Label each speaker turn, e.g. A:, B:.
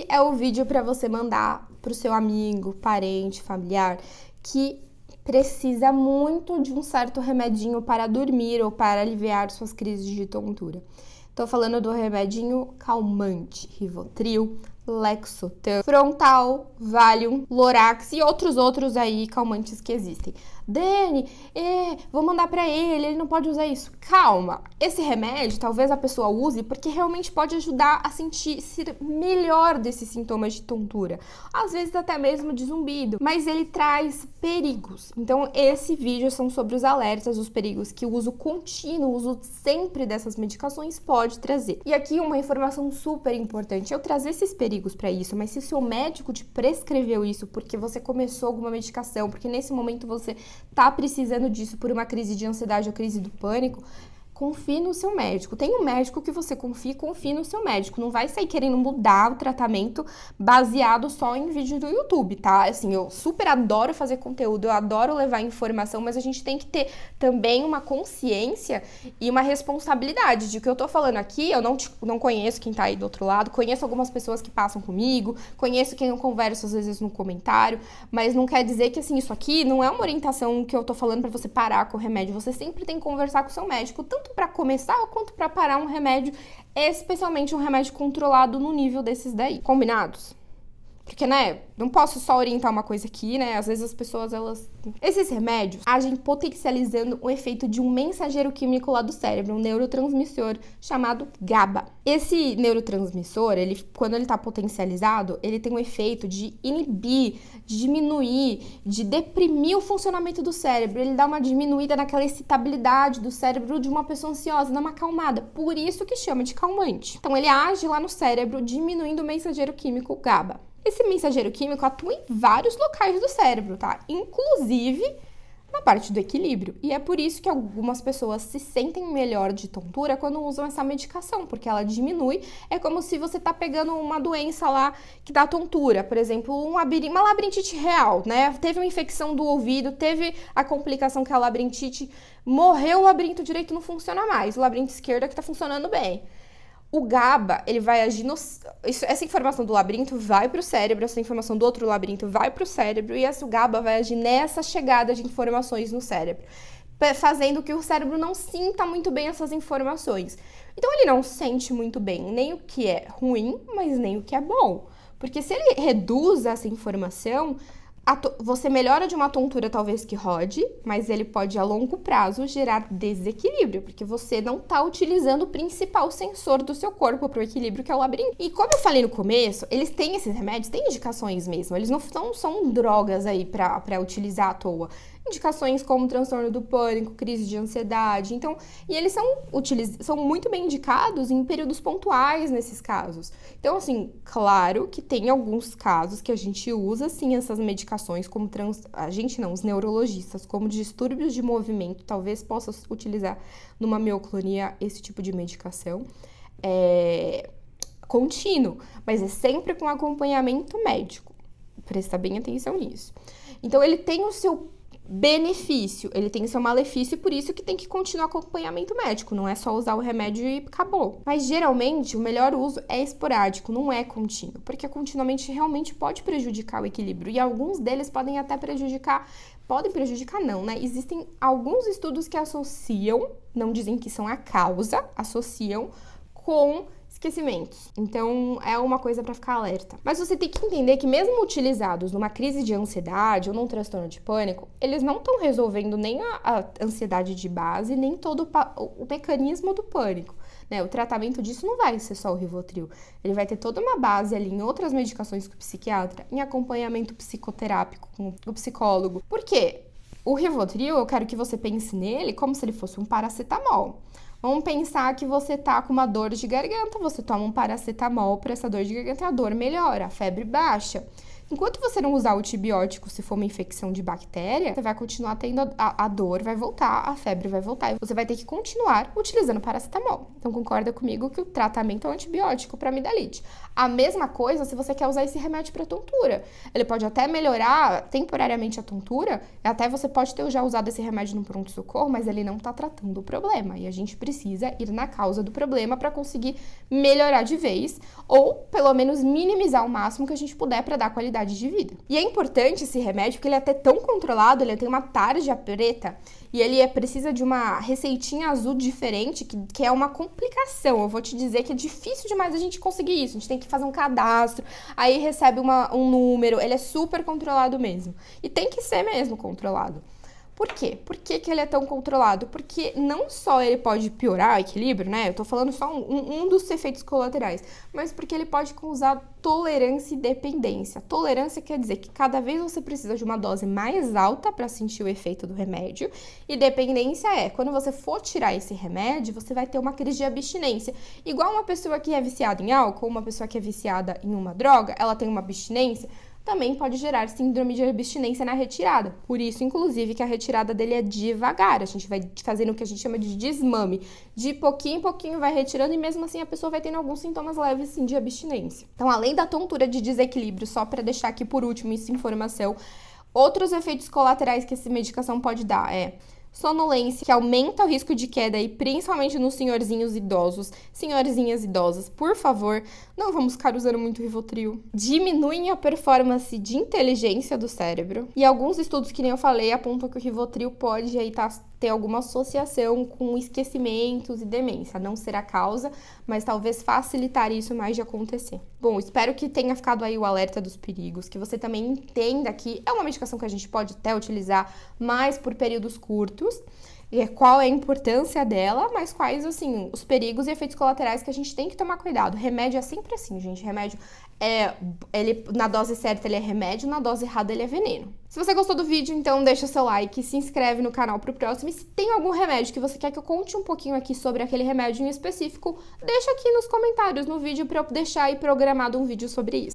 A: é o vídeo para você mandar pro seu amigo, parente, familiar, que precisa muito de um certo remedinho para dormir ou para aliviar suas crises de tontura. Tô falando do remedinho calmante, Rivotril, Lexotan, Frontal, Valium, Lorax e outros aí calmantes que existem. Dani, vou mandar pra ele não pode usar isso. Calma, esse remédio talvez a pessoa use porque realmente pode ajudar a sentir-se melhor desses sintomas de tontura. Às vezes até mesmo de zumbido, mas ele traz perigos. Então esse vídeo são sobre os alertas, os perigos que o uso contínuo, o uso sempre dessas medicações pode trazer. E aqui uma informação super importante, eu trazer esses perigos para isso, mas se o seu médico te prescreveu isso porque você começou alguma medicação, porque nesse momento você tá precisando disso por uma crise de ansiedade ou crise do pânico, confie no seu médico. Tem um médico que você confie no seu médico. Não vai sair querendo mudar o tratamento baseado só em vídeo do YouTube, tá? Assim, eu super adoro fazer conteúdo, eu adoro levar informação, mas a gente tem que ter também uma consciência e uma responsabilidade de que eu tô falando aqui. Eu não conheço quem tá aí do outro lado, conheço algumas pessoas que passam comigo, conheço quem eu converso às vezes no comentário, mas não quer dizer que, assim, isso aqui não é uma orientação que eu tô falando pra você parar com o remédio. Você sempre tem que conversar com o seu médico, tanto para começar quanto para parar um remédio, especialmente um remédio controlado no nível desses daí. Combinados? Porque, né, não posso só orientar uma coisa aqui, né, às vezes as pessoas, esses remédios agem potencializando o efeito de um mensageiro químico lá do cérebro, um neurotransmissor chamado GABA. Esse neurotransmissor, quando ele tá potencializado, ele tem um efeito de inibir, de diminuir, de deprimir o funcionamento do cérebro, ele dá uma diminuída naquela excitabilidade do cérebro de uma pessoa ansiosa, dá uma acalmada, por isso que chama de calmante. Então ele age lá no cérebro, diminuindo o mensageiro químico GABA. Esse mensageiro químico atua em vários locais do cérebro, tá? Inclusive na parte do equilíbrio. E é por isso que algumas pessoas se sentem melhor de tontura quando usam essa medicação, porque ela diminui. É como se você tá pegando uma doença lá que dá tontura, por exemplo, uma labirintite real, né? Teve uma infecção do ouvido, teve a complicação que é a labirintite, morreu o labirinto direito, não funciona mais, o labirinto esquerdo é que tá funcionando bem. O GABA, ele vai agir essa informação do labirinto vai para o cérebro, essa informação do outro labirinto vai para o cérebro e o GABA vai agir nessa chegada de informações no cérebro, fazendo que o cérebro não sinta muito bem essas informações. Então, ele não sente muito bem nem o que é ruim, mas nem o que é bom. Porque se ele reduz essa informação, você melhora de uma tontura talvez que rode, mas ele pode a longo prazo gerar desequilíbrio, porque você não está utilizando o principal sensor do seu corpo para o equilíbrio, que é o labirinto. E como eu falei no começo, eles têm esses remédios, têm indicações mesmo, eles não são drogas aí para utilizar à toa. Indicações como transtorno do pânico, crise de ansiedade, então, e eles são muito bem indicados em períodos pontuais nesses casos. Então, assim, claro que tem alguns casos que a gente usa, sim, essas medicações como os neurologistas, como distúrbios de movimento, talvez possa utilizar numa mioclonia esse tipo de medicação contínuo, mas é sempre com acompanhamento médico. Prestar bem atenção nisso. Então, ele tem o seu benefício, ele tem seu malefício e por isso que tem que continuar acompanhamento médico, não é só usar o remédio e acabou. Mas geralmente o melhor uso é esporádico, não é contínuo, porque continuamente realmente pode prejudicar o equilíbrio e alguns deles podem até prejudicar não, né? Existem alguns estudos que associam, não dizem que são a causa, associam com esquecimentos. Então, é uma coisa para ficar alerta. Mas você tem que entender que mesmo utilizados numa crise de ansiedade ou num transtorno de pânico, eles não estão resolvendo nem a ansiedade de base, nem todo o mecanismo do pânico, né? O tratamento disso não vai ser só o Rivotril. Ele vai ter toda uma base ali em outras medicações com o psiquiatra, em acompanhamento psicoterápico com o psicólogo. Por quê? O Rivotril, eu quero que você pense nele como se ele fosse um paracetamol. Vamos pensar que você tá com uma dor de garganta, você toma um paracetamol para essa dor de garganta e a dor melhora, a febre baixa. Enquanto você não usar o antibiótico, se for uma infecção de bactéria, você vai continuar tendo a dor, vai voltar, a febre vai voltar. E você vai ter que continuar utilizando paracetamol. Então, concorda comigo que o tratamento é um antibiótico para amidalite. A mesma coisa se você quer usar esse remédio para tontura. Ele pode até melhorar temporariamente a tontura, até você pode ter já usado esse remédio no pronto-socorro, mas ele não está tratando o problema. E a gente precisa ir na causa do problema para conseguir melhorar de vez, ou pelo menos minimizar o máximo que a gente puder para dar qualidade de vida. E é importante esse remédio porque ele é até tão controlado, ele tem uma tarja preta e ele precisa de uma receitinha azul diferente, que é uma complicação. Eu vou te dizer que é difícil demais a gente conseguir isso. A gente tem que fazer um cadastro, aí recebe um número, ele é super controlado mesmo. E tem que ser mesmo controlado. Por quê? Por que ele é tão controlado? Porque não só ele pode piorar o equilíbrio, né? Eu tô falando só um dos efeitos colaterais, mas porque ele pode causar tolerância e dependência. Tolerância quer dizer que cada vez você precisa de uma dose mais alta para sentir o efeito do remédio, e dependência é, quando você for tirar esse remédio, você vai ter uma crise de abstinência. Igual uma pessoa que é viciada em álcool, uma pessoa que é viciada em uma droga, ela tem uma abstinência, também pode gerar síndrome de abstinência na retirada. Por isso, inclusive, que a retirada dele é devagar. A gente vai fazendo o que a gente chama de desmame. De pouquinho em pouquinho vai retirando e mesmo assim a pessoa vai tendo alguns sintomas leves, sim, de abstinência. Então, além da tontura de desequilíbrio, só para deixar aqui por último essa informação, outros efeitos colaterais que essa medicação pode dar é sonolência, que aumenta o risco de queda, e principalmente nos senhorzinhos idosos, senhorzinhas idosas, por favor, não vamos ficar usando muito Rivotril. Diminuem a performance de inteligência do cérebro, e alguns estudos, que nem eu falei, apontam que o Rivotril pode aí ter alguma associação com esquecimentos e demência. Não ser a causa, mas talvez facilitar isso mais de acontecer. Bom, espero que tenha ficado aí o alerta dos perigos, que você também entenda que é uma medicação que a gente pode até utilizar mais por períodos curtos, e qual é a importância dela, mas quais, assim, os perigos e efeitos colaterais que a gente tem que tomar cuidado. Remédio é sempre assim, gente. Remédio ele na dose certa ele é remédio, na dose errada ele é veneno. Se você gostou do vídeo, então deixa seu like, se inscreve no canal pro próximo, e se tem algum remédio que você quer que eu conte um pouquinho aqui sobre aquele remédio em específico, deixa aqui nos comentários no vídeo para eu deixar aí programado um vídeo sobre isso.